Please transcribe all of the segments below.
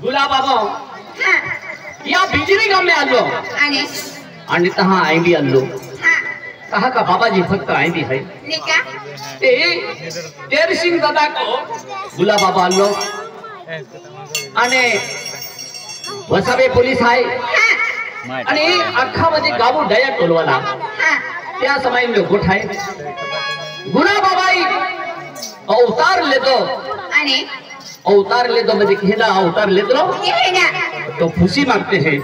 गुलाबाबा या बिजली गाव में आलो आणि तहा आई भी आलो कहा का बाबाजी फक्त आई भी है ते तेर सिंह दादा को गुलाबाबा आलो आणि वसावे पोलीस आहे आणि अख्खा मध्ये गाव डया टोलवाला त्या समय में गोठाय गुलाबाबाई अवतार लेतो आणि अवतार ले दो मुझे कहना अवतार ले दो तो खुशी मांगते हैं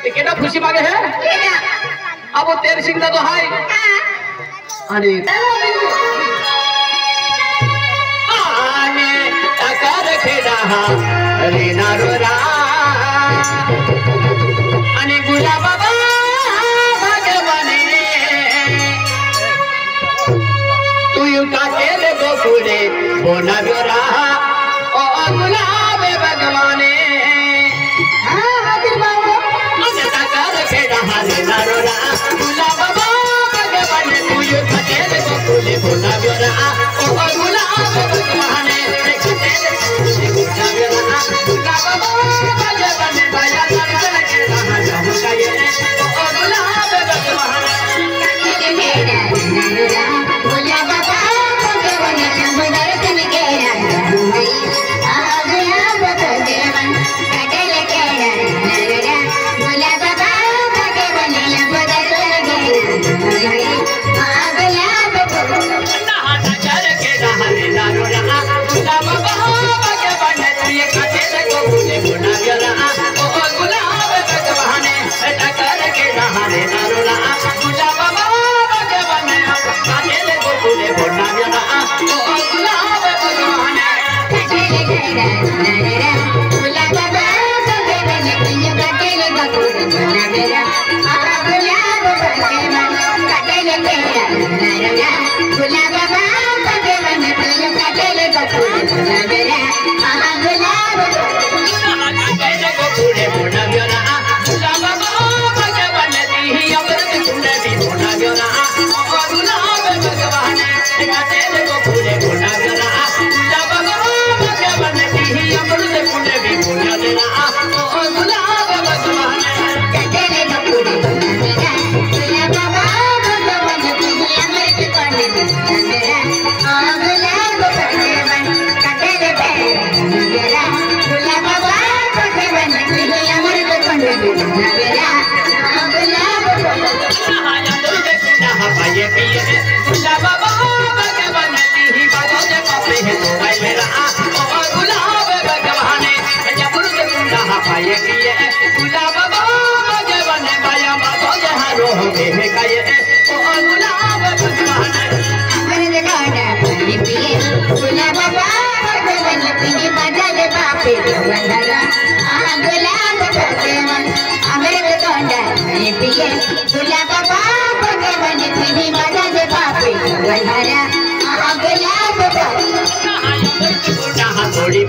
ते केना खुशी मांगे है अब वो तेर सिंह तो हाय अरे आने तकर खेड़ा रे नारोरा अने गुलाबाबा भगवाने तू यू का तेरे गोकुले बोना गोरा गुलाबे भगवाने हरे नारोरा गुलाबा भगवाने तू यो खटेले गोकुले बोला ब्योरा ओ गुलाबे भगवाने खटेले गोकुले बोला ब्योरा गुलाबा भगवाने बाया दर्शन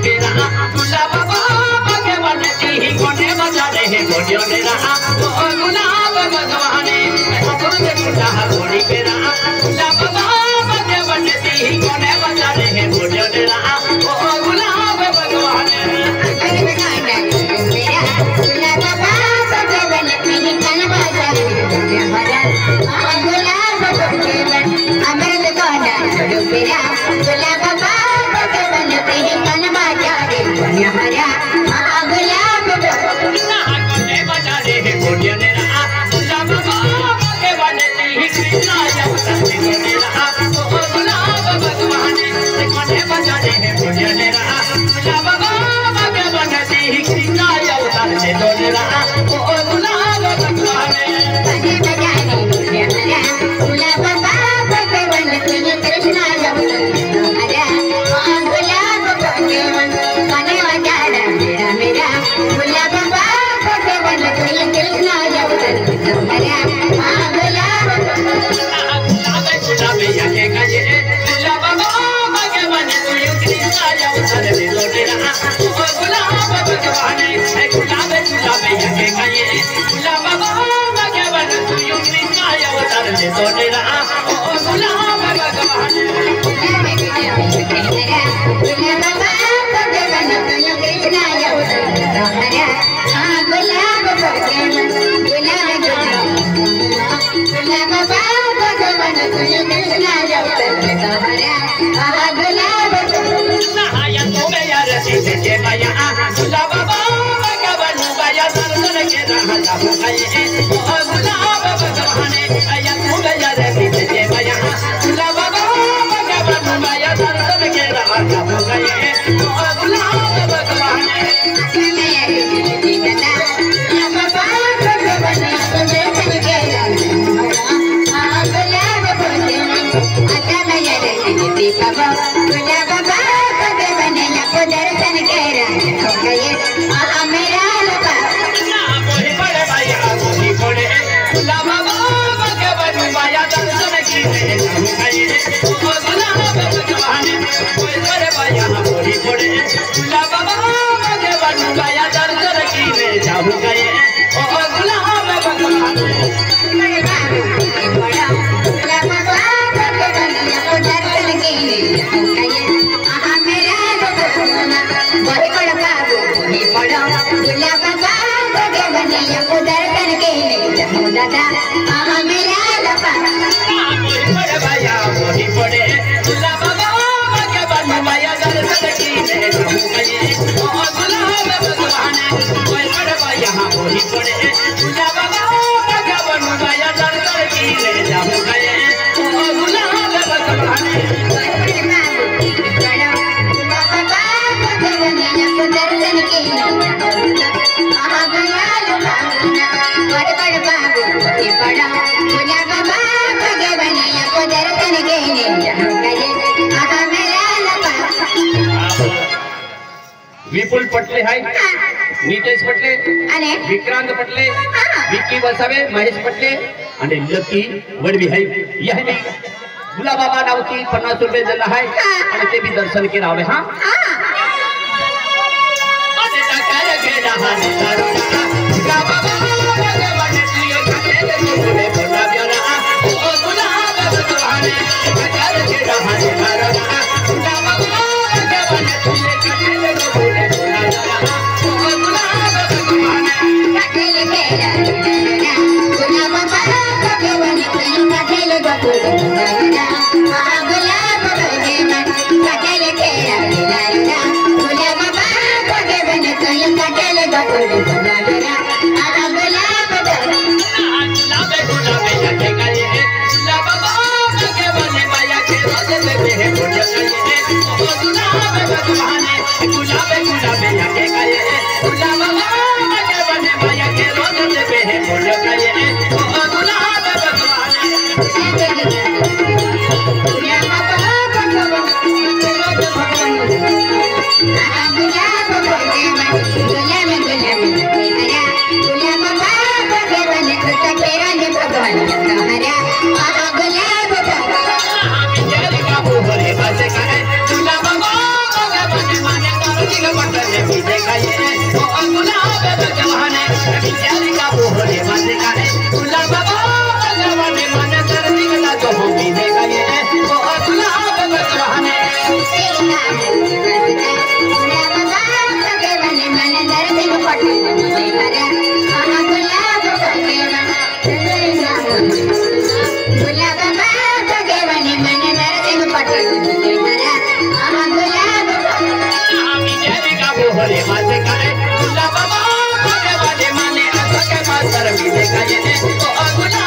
के रहा जाऊं काये ओ गुलाबे भगवाने गुलाबा भगवाने दर्शन के गुलाब भगवाने विपुल पटले हाय, नीतेश पटले, विक्रांत पटले, विक्की वसावे, महेश पटले आणि लकी वडवी हाय. यह मी गुलाबाबा नावची 50 रुपये दिला आहे आणि ते बी दर्शन केला हवे. हा गुलाब